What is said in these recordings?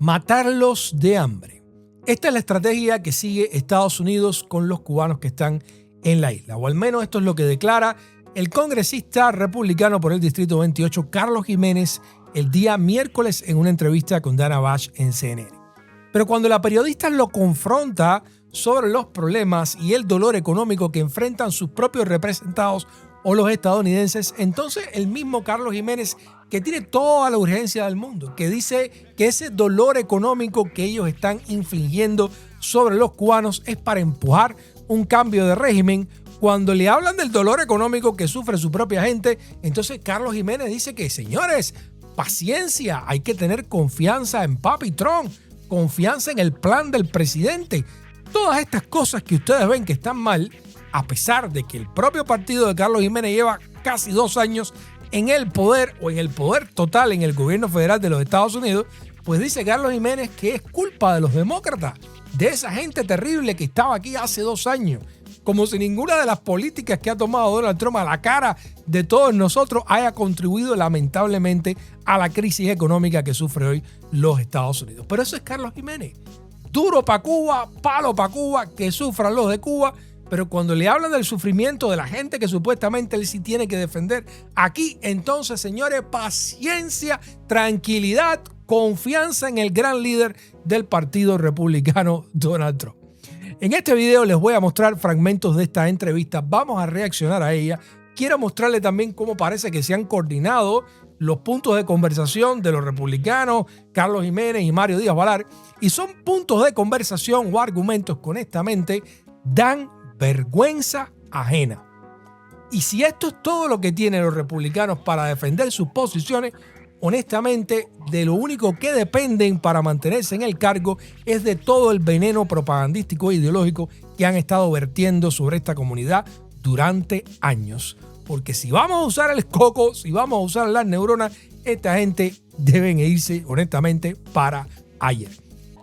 matarlos de hambre. Esta es la estrategia que sigue Estados Unidos con los cubanos que están en la isla, o al menos esto es lo que declara el congresista republicano por el Distrito 28, Carlos Jiménez, el día miércoles en una entrevista con Dana Bash en CNN. Pero cuando la periodista lo confronta sobre los problemas y el dolor económico que enfrentan sus propios representados o los estadounidenses, entonces el mismo Carlos Jiménez, que tiene toda la urgencia del mundo, que dice que ese dolor económico que ellos están infligiendo sobre los cubanos es para empujar un cambio de régimen. Cuando le hablan del dolor económico que sufre su propia gente, entonces Carlos Jiménez dice que, señores, paciencia, hay que tener confianza en Papi Trump, confianza en el plan del presidente. Todas estas cosas que ustedes ven que están mal, a pesar de que el propio partido de Carlos Jiménez lleva casi 2 años en el poder o en el poder total en el gobierno federal de los Estados Unidos, pues dice Carlos Jiménez que es culpa de los demócratas, de esa gente terrible que estaba aquí hace 2 años. Como si ninguna de las políticas que ha tomado Donald Trump a la cara de todos nosotros haya contribuido lamentablemente a la crisis económica que sufre hoy los Estados Unidos. Pero eso es Carlos Jiménez. Duro para Cuba, palo para Cuba, que sufran los de Cuba. Pero cuando le hablan del sufrimiento de la gente que supuestamente él sí tiene que defender, aquí entonces, señores, paciencia, tranquilidad, confianza en el gran líder del Partido Republicano, Donald Trump. En este video les voy a mostrar fragmentos de esta entrevista. Vamos a reaccionar a ella. Quiero mostrarles también cómo parece que se han coordinado los puntos de conversación de los republicanos, Carlos Jiménez y Mario Díaz-Balart. Y son puntos de conversación o argumentos que honestamente dan vergüenza ajena. Y si esto es todo lo que tienen los republicanos para defender sus posiciones, honestamente, de lo único que dependen para mantenerse en el cargo es de todo el veneno propagandístico e ideológico que han estado vertiendo sobre esta comunidad durante años. Porque si vamos a usar el coco, si vamos a usar las neuronas, esta gente deben irse, honestamente, para ayer.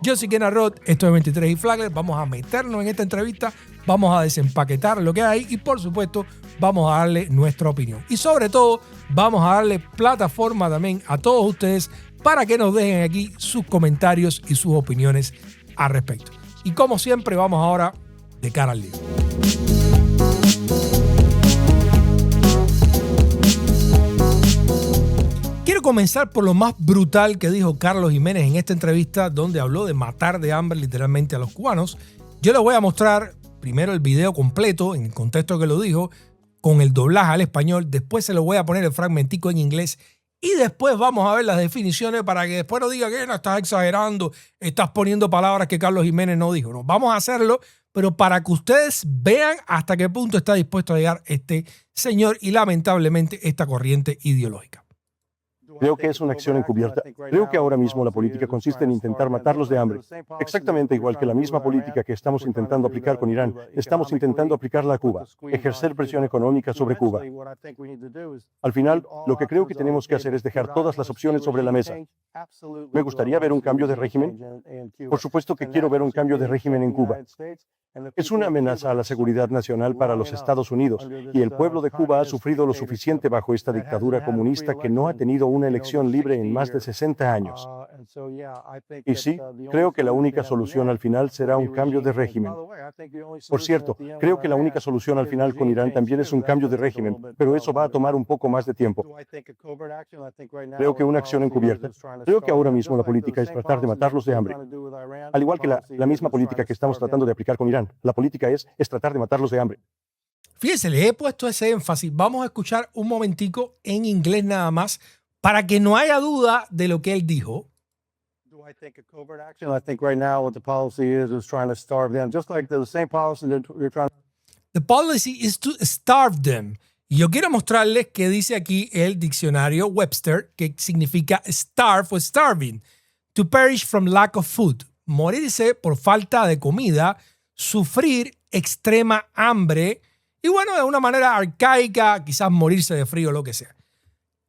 Yo soy Ken Arroth, esto es 23 y Flagler. Vamos a meternos en esta entrevista, vamos a desempaquetar lo que hay y, por supuesto, vamos a darle nuestra opinión. Y sobre todo, vamos a darle plataforma también a todos ustedes para que nos dejen aquí sus comentarios y sus opiniones al respecto. Y como siempre, vamos ahora de cara al libro. Quiero comenzar por lo más brutal que dijo Carlos Jiménez en esta entrevista, donde habló de matar de hambre literalmente a los cubanos. Yo les voy a mostrar primero el video completo en el contexto que lo dijo, con el doblaje al español. Después se lo voy a poner el fragmentico en inglés y después vamos a ver las definiciones para que después no diga que no estás exagerando, estás poniendo palabras que Carlos Jiménez no dijo. No, vamos a hacerlo, pero para que ustedes vean hasta qué punto está dispuesto a llegar este señor y lamentablemente esta corriente ideológica. Creo que es una acción encubierta. Creo que ahora mismo la política consiste en intentar matarlos de hambre. Exactamente igual que la misma política que estamos intentando aplicar con Irán, estamos intentando aplicarla a Cuba, ejercer presión económica sobre Cuba. Al final, lo que creo que tenemos que hacer es dejar todas las opciones sobre la mesa. ¿Me gustaría ver un cambio de régimen? Por supuesto que quiero ver un cambio de régimen en Cuba. Es una amenaza a la seguridad nacional para los Estados Unidos y el pueblo de Cuba ha sufrido lo suficiente bajo esta dictadura comunista que no ha tenido una elección libre en más de 60 años. Y sí, creo que la única solución al final será un cambio de régimen. Por cierto, creo que la única solución al final con Irán también es un cambio de régimen, pero eso va a tomar un poco más de tiempo. Creo que una acción encubierta. Creo que ahora mismo la política es tratar de matarlos de hambre. Al igual que la misma política que estamos tratando de aplicar con Irán. La política es tratar de matarlos de hambre. Fíjense, les he puesto ese énfasis. Vamos a escuchar un momentico en inglés nada más para que no haya duda de lo que él dijo. I think a covert action. I think right now what the policy is trying to starve them, just like the same policy that you're trying. The policy is to starve them. Y yo quiero mostrarles qué dice aquí el diccionario Webster, que significa starve o starving. To perish from lack of food. Morirse por falta de comida, sufrir extrema hambre y bueno, de una manera arcaica, quizás morirse de frío o lo que sea.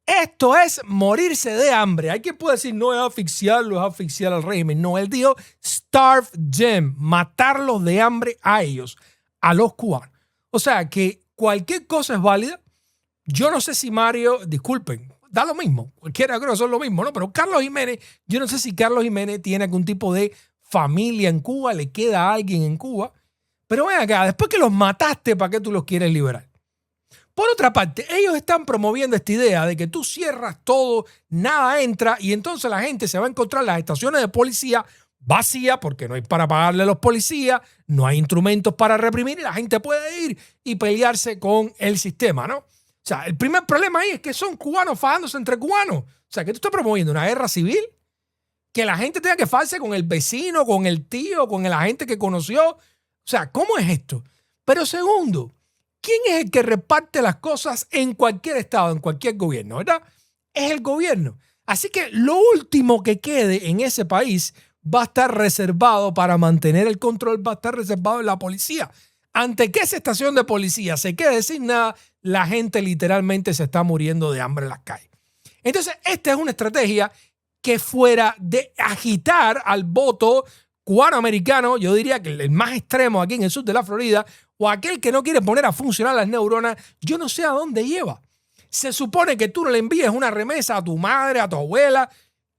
Esto es morirse de hambre. Hay quien puede decir, no es asfixiarlo, es asfixiar al régimen. No, él dijo starve them, matarlos de hambre a ellos, a los cubanos. O sea que cualquier cosa es válida. Yo no sé si Mario, disculpen, da lo mismo. Cualquiera creo que son lo mismo, ¿no? Pero Carlos Jiménez, yo no sé si Carlos Jiménez tiene algún tipo de familia en Cuba, le queda a alguien en Cuba. Pero ven acá, después que los mataste, ¿para qué tú los quieres liberar? Por otra parte, ellos están promoviendo esta idea de que tú cierras todo, nada entra y entonces la gente se va a encontrar las estaciones de policía vacías porque no hay para pagarle a los policías, no hay instrumentos para reprimir y la gente puede ir y pelearse con el sistema, ¿no? O sea, el primer problema ahí es que son cubanos fajándose entre cubanos. O sea, que tú estás promoviendo una guerra civil, que la gente tenga que fajarse con el vecino, con el tío, con la gente que conoció. O sea, ¿cómo es esto? Pero segundo, ¿quién es el que reparte las cosas en cualquier estado, en cualquier gobierno, verdad? Es el gobierno. Así que lo último que quede en ese país va a estar reservado para mantener el control, va a estar reservado en la policía. Ante que esa estación de policía se quede sin nada, la gente literalmente se está muriendo de hambre en las calles. Entonces, esta es una estrategia que fuera de agitar al voto cubano-americano, yo diría que el más extremo aquí en el sur de la Florida, o aquel que no quiere poner a funcionar las neuronas, yo no sé a dónde lleva. Se supone que tú no le envíes una remesa a tu madre, a tu abuela.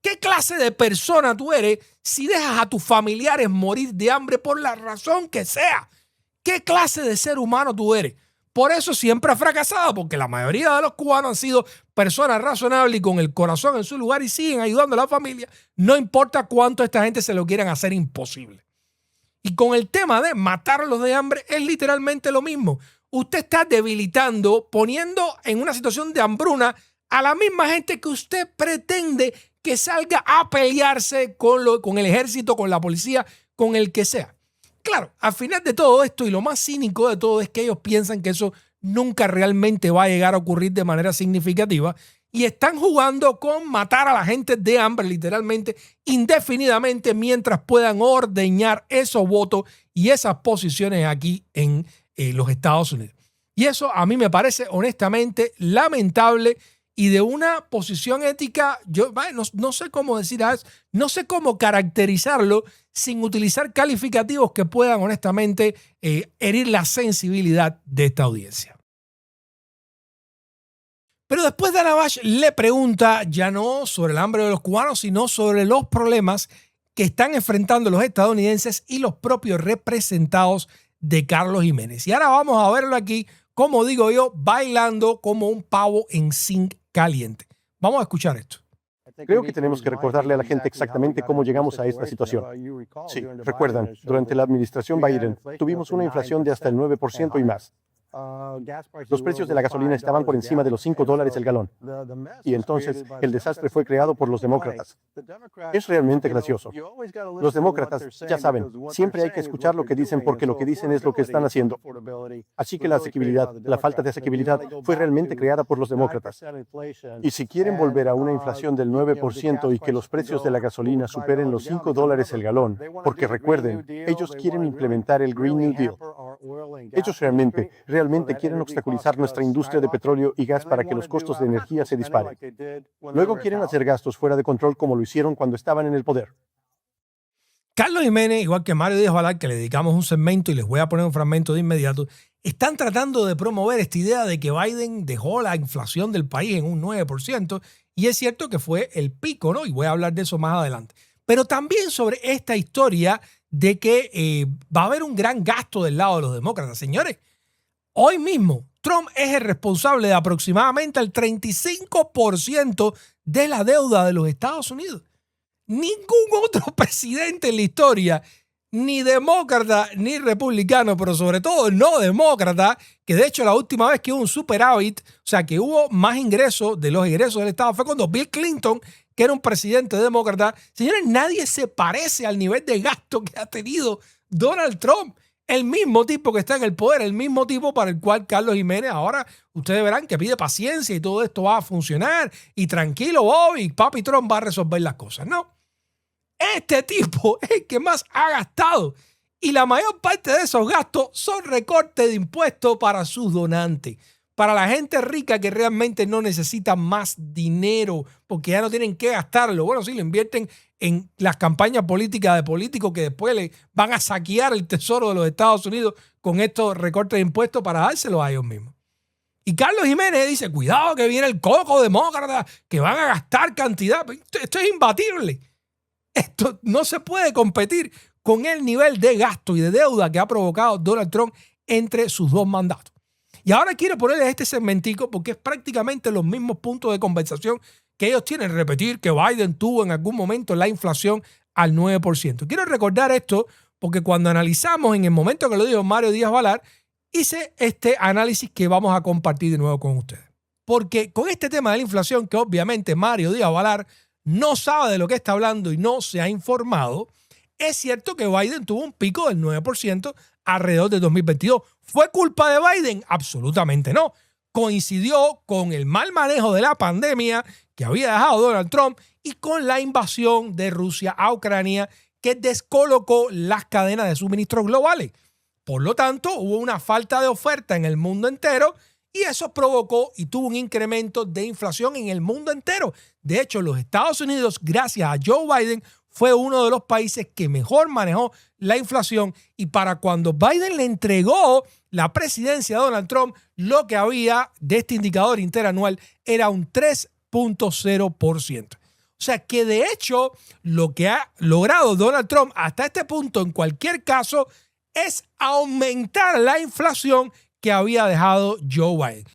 ¿Qué clase de persona tú eres si dejas a tus familiares morir de hambre por la razón que sea? ¿Qué clase de ser humano tú eres? Por eso siempre ha fracasado, porque la mayoría de los cubanos han sido personas razonables y con el corazón en su lugar y siguen ayudando a la familia, no importa cuánto esta gente se lo quieran hacer imposible. Y con el tema de matarlos de hambre es literalmente lo mismo. Usted está debilitando, poniendo en una situación de hambruna a la misma gente que usted pretende que salga a pelearse con el ejército, con la policía, con el que sea. Claro, al final de todo esto y lo más cínico de todo es que ellos piensan que eso nunca realmente va a llegar a ocurrir de manera significativa y están jugando con matar a la gente de hambre literalmente indefinidamente mientras puedan ordeñar esos votos y esas posiciones aquí en los Estados Unidos. Y eso a mí me parece honestamente lamentable y de una posición ética, yo no sé cómo decir eso, no sé cómo caracterizarlo sin utilizar calificativos que puedan honestamente herir la sensibilidad de esta audiencia. Pero después Dana Bash le pregunta ya no sobre el hambre de los cubanos, sino sobre los problemas que están enfrentando los estadounidenses y los propios representados de Carlos Jiménez. Y ahora vamos a verlo aquí, como digo yo, bailando como un pavo en zinc caliente. Vamos a escuchar esto. Creo que tenemos que recordarle a la gente exactamente cómo llegamos a esta situación. Sí, recuerdan, durante la administración Biden tuvimos una inflación de hasta el 9% y más. Los precios de la gasolina estaban por encima de los $5 el galón. Y entonces el desastre fue creado por los demócratas. Es realmente gracioso. Los demócratas, ya saben, siempre hay que escuchar lo que dicen porque lo que dicen es lo que están haciendo. Así que la asequibilidad, la falta de asequibilidad fue realmente creada por los demócratas. Y si quieren volver a una inflación del 9% y que los precios de la gasolina superen los $5 el galón, porque recuerden, ellos quieren implementar el Green New Deal. Ellos realmente quieren obstaculizar nuestra industria de petróleo y gas para que los costos de energía se disparen. Luego quieren hacer gastos fuera de control como lo hicieron cuando estaban en el poder. Carlos Jiménez, igual que Mario Díaz Balart, que le dedicamos un segmento y les voy a poner un fragmento de inmediato, están tratando de promover esta idea de que Biden dejó la inflación del país en un 9%, y es cierto que fue el pico, ¿no? Y voy a hablar de eso más adelante. Pero también sobre esta historia de que va a haber un gran gasto del lado de los demócratas. Señores, hoy mismo Trump es el responsable de aproximadamente el 35% de la deuda de los Estados Unidos. Ningún otro presidente en la historia, ni demócrata ni republicano, pero sobre todo no demócrata, que de hecho la última vez que hubo un superávit, o sea que hubo más ingresos de los ingresos del Estado, fue cuando Bill Clinton, que era un presidente demócrata. Señores, nadie se parece al nivel de gasto que ha tenido Donald Trump. El mismo tipo que está en el poder, el mismo tipo para el cual Carlos Jiménez ahora ustedes verán que pide paciencia y todo esto va a funcionar y tranquilo Bobby, papi Trump va a resolver las cosas. No, este tipo es el que más ha gastado y la mayor parte de esos gastos son recortes de impuestos para sus donantes. Para la gente rica que realmente no necesita más dinero porque ya no tienen que gastarlo. Bueno, sí, lo invierten en las campañas políticas de políticos que después le van a saquear el tesoro de los Estados Unidos con estos recortes de impuestos para dárselos a ellos mismos. Y Carlos Jiménez dice, cuidado que viene el coco demócrata, que van a gastar cantidad. Esto es imbatible. Esto no se puede competir con el nivel de gasto y de deuda que ha provocado Donald Trump entre sus dos mandatos. Y ahora quiero ponerles este segmentico porque es prácticamente los mismos puntos de conversación que ellos tienen. Repetir que Biden tuvo en algún momento la inflación al 9%. Quiero recordar esto porque cuando analizamos en el momento que lo dijo Mario Díaz-Balart, hice este análisis que vamos a compartir de nuevo con ustedes. Porque con este tema de la inflación, que obviamente Mario Díaz-Balart no sabe de lo que está hablando y no se ha informado, es cierto que Biden tuvo un pico del 9% alrededor de 2022. ¿Fue culpa de Biden? Absolutamente no. Coincidió con el mal manejo de la pandemia que había dejado Donald Trump y con la invasión de Rusia a Ucrania que descolocó las cadenas de suministros globales. Por lo tanto, hubo una falta de oferta en el mundo entero y eso provocó y tuvo un incremento de inflación en el mundo entero. De hecho, los Estados Unidos, gracias a Joe Biden, fue uno de los países que mejor manejó la inflación y para cuando Biden le entregó la presidencia a Donald Trump, lo que había de este indicador interanual era un 3.0%. O sea que de hecho lo que ha logrado Donald Trump hasta este punto en cualquier caso es aumentar la inflación que había dejado Joe Biden.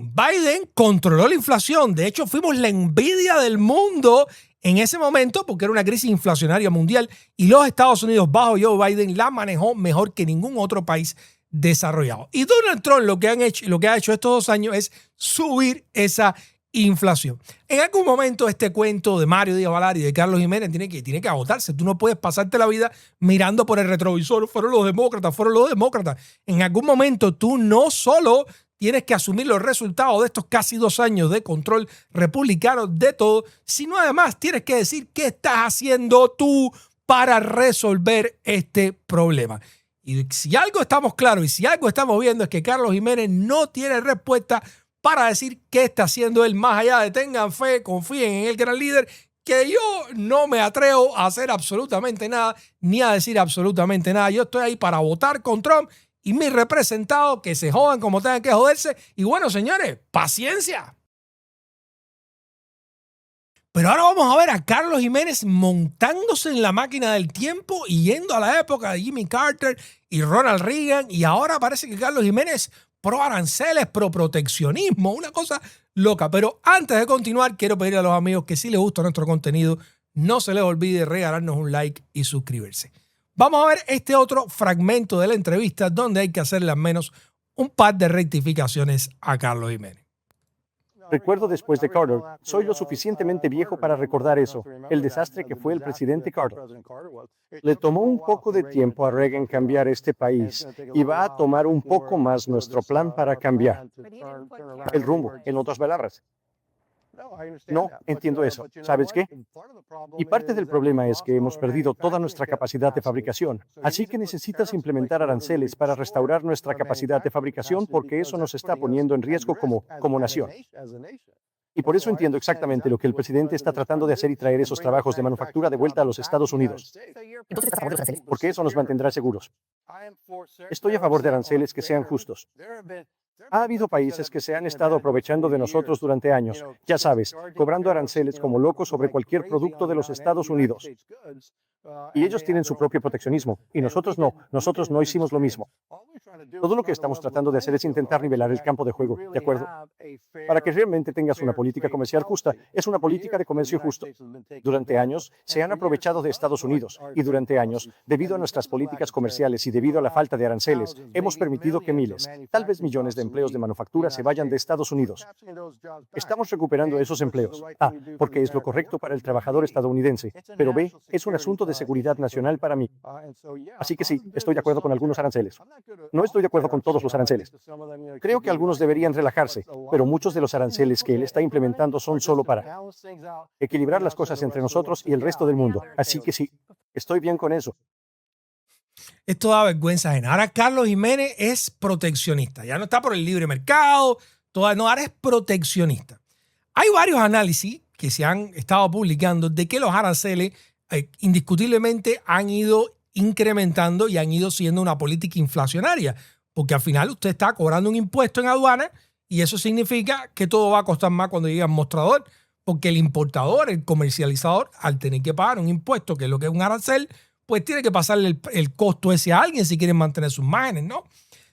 Biden controló la inflación. De hecho, fuimos la envidia del mundo en ese momento porque era una crisis inflacionaria mundial y los Estados Unidos bajo Joe Biden la manejó mejor que ningún otro país desarrollado. Y Donald Trump lo que ha hecho estos 2 años es subir esa inflación. En algún momento este cuento de Mario Díaz-Balart y de Carlos Jiménez tiene que agotarse. Tú no puedes pasarte la vida mirando por el retrovisor. Fueron los demócratas. En algún momento tú no solo tienes que asumir los resultados de estos casi 2 años de control republicano de todo, sino además tienes que decir qué estás haciendo tú para resolver este problema. Y si algo estamos claros y si algo estamos viendo es que Carlos Jiménez no tiene respuesta para decir qué está haciendo él más allá de tengan fe, confíen en el gran líder, que yo no me atrevo a hacer absolutamente nada ni a decir absolutamente nada. Yo estoy ahí para votar con Trump y mis representados que se jodan como tengan que joderse. Y bueno, señores, paciencia. Pero ahora vamos a ver a Carlos Jiménez montándose en la máquina del tiempo y yendo a la época de Jimmy Carter y Ronald Reagan. Y ahora parece que Carlos Jiménez pro aranceles, pro proteccionismo, una cosa loca. Pero antes de continuar, quiero pedir a los amigos que si les gusta nuestro contenido, no se les olvide regalarnos un like y suscribirse. Vamos a ver este otro fragmento de la entrevista donde hay que hacerle al menos un par de rectificaciones a Carlos Jiménez. Recuerdo después de Carter, soy lo suficientemente viejo para recordar eso, el desastre que fue el presidente Carter. Le tomó un poco de tiempo a Reagan cambiar este país y va a tomar un poco más nuestro plan para cambiar el rumbo, en otras palabras. No, entiendo eso. ¿Sabes qué? Y parte del problema es que hemos perdido toda nuestra capacidad de fabricación. Así que necesitas implementar aranceles para restaurar nuestra capacidad de fabricación porque eso nos está poniendo en riesgo como nación. Y por eso entiendo exactamente lo que el presidente está tratando de hacer y traer esos trabajos de manufactura de vuelta a los Estados Unidos. Porque eso nos mantendrá seguros. Estoy a favor de aranceles que sean justos. Ha habido países que se han estado aprovechando de nosotros durante años, ya sabes, cobrando aranceles como locos sobre cualquier producto de los Estados Unidos. Y ellos tienen su propio proteccionismo, y nosotros no hicimos lo mismo. Todo lo que estamos tratando de hacer es intentar nivelar el campo de juego, ¿de acuerdo? Para que realmente tengas una política comercial justa, es una política de comercio justo. Durante años se han aprovechado de Estados Unidos, y durante años, debido a nuestras políticas comerciales y debido a la falta de aranceles, hemos permitido que miles, tal vez millones de empleos de manufactura se vayan de Estados Unidos. Estamos recuperando esos empleos. Porque es lo correcto para el trabajador estadounidense. Pero B, es un asunto de seguridad nacional para mí. Así que sí, estoy de acuerdo con algunos aranceles. No estoy de acuerdo con todos los aranceles. Creo que algunos deberían relajarse, pero muchos de los aranceles que él está implementando son solo para equilibrar las cosas entre nosotros y el resto del mundo. Así que sí, estoy bien con eso. Esto da vergüenza ajena. Ahora Carlos Jiménez es proteccionista. Ya no está por el libre mercado. Ahora es proteccionista. Hay varios análisis que se han estado publicando de que los aranceles indiscutiblemente han ido incrementando y han ido siendo una política inflacionaria. porque al final usted está cobrando un impuesto en aduana y eso significa que todo va a costar más cuando llegue al mostrador, porque el importador, el comercializador, al tener que pagar un impuesto, que es lo que es un arancel, pues tiene que pasarle el costo ese a alguien si quieren mantener sus márgenes, ¿no?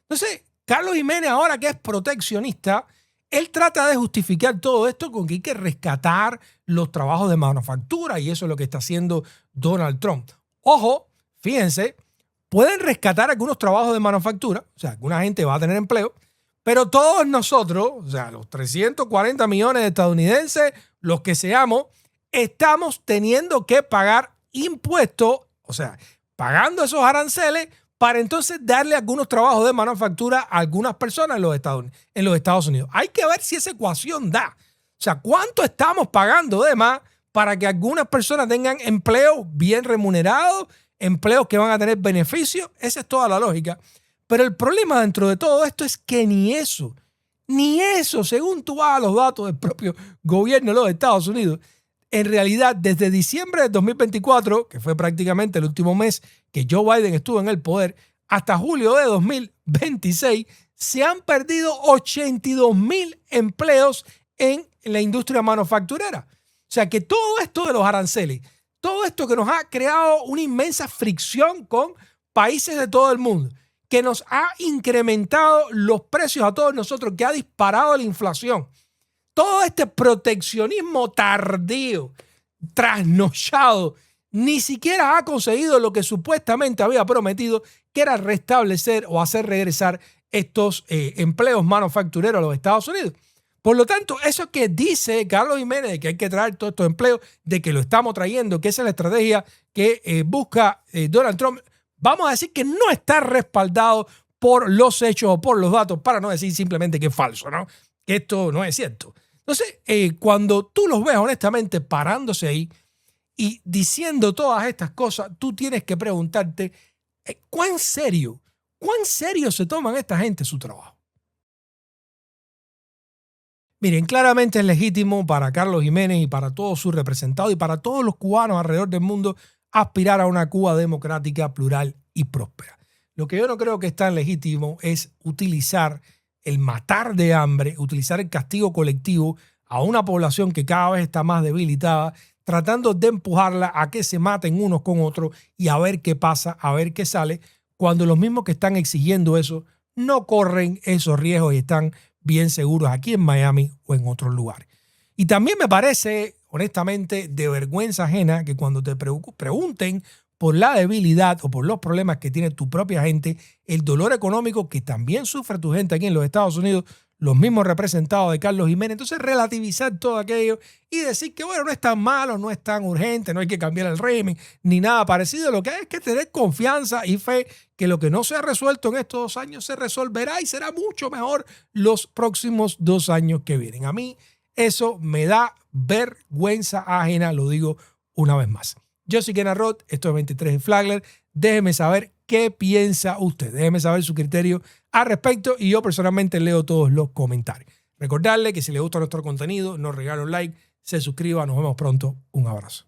Entonces, Carlos Jiménez, ahora que es proteccionista, él trata de justificar todo esto con que hay que rescatar los trabajos de manufactura y eso es lo que está haciendo Donald Trump. Ojo, fíjense, pueden rescatar algunos trabajos de manufactura, o sea, alguna gente va a tener empleo, pero todos nosotros, o sea, los 340 millones de estadounidenses, los que seamos, estamos teniendo que pagar impuestos, o sea, pagando esos aranceles para entonces darle algunos trabajos de manufactura a algunas personas en los Estados Unidos. Hay que ver si esa ecuación da. O sea, ¿cuánto estamos pagando de más para que algunas personas tengan empleos bien remunerados, empleos que van a tener beneficios? Esa es toda la lógica. Pero el problema dentro de todo esto es que ni eso, según tú vas a los datos del propio gobierno de los Estados Unidos, en realidad desde diciembre de 2024, que fue prácticamente el último mes que Joe Biden estuvo en el poder, hasta julio de 2026, se han perdido 82,000 empleos en la industria manufacturera. O sea que todo esto de los aranceles, todo esto que nos ha creado una inmensa fricción con países de todo el mundo, que nos ha incrementado los precios a todos nosotros, que ha disparado la inflación. Todo este proteccionismo tardío, trasnochado, ni siquiera ha conseguido lo que supuestamente había prometido, que era restablecer o hacer regresar estos empleos manufactureros a los Estados Unidos. Por lo tanto, eso que dice Carlos Jiménez de que hay que traer todos estos empleos, de que lo estamos trayendo, que esa es la estrategia que busca Donald Trump, vamos a decir que no está respaldado por los hechos o por los datos, para no decir simplemente que es falso, ¿no? Que esto no es cierto. Entonces, cuando tú los ves honestamente parándose ahí y diciendo todas estas cosas, tú tienes que preguntarte cuán serio se toman esta gente su trabajo. Miren, claramente es legítimo para Carlos Jiménez y para todos sus representados y para todos los cubanos alrededor del mundo aspirar a una Cuba democrática, plural y próspera. Lo que yo no creo que es tan legítimo es utilizar el matar de hambre, utilizar el castigo colectivo a una población que cada vez está más debilitada, tratando de empujarla a que se maten unos con otros y a ver qué pasa, a ver qué sale, cuando los mismos que están exigiendo eso no corren esos riesgos y están bien seguros aquí en Miami o en otros lugares. Y también me parece, honestamente, de vergüenza ajena que cuando te pregunten por la debilidad o por los problemas que tiene tu propia gente, el dolor económico que también sufre tu gente aquí en los Estados Unidos, los mismos representados de Carlos Jiménez, entonces relativizar todo aquello y decir que bueno, no es tan malo, no es tan urgente, no hay que cambiar el régimen, ni nada parecido. Lo que hay es que tener confianza y fe que lo que no se ha resuelto en estos 2 años se resolverá y será mucho mejor los próximos 2 años que vienen. A mí eso me da vergüenza ajena, lo digo una vez más. Yo soy Ken Arroz, esto es 23 en Flagler. Déjeme saber qué piensa usted. Déjeme saber su criterio al respecto y yo personalmente leo todos los comentarios. Recordarle que si le gusta nuestro contenido, nos regala un like, se suscriba. Nos vemos pronto. Un abrazo.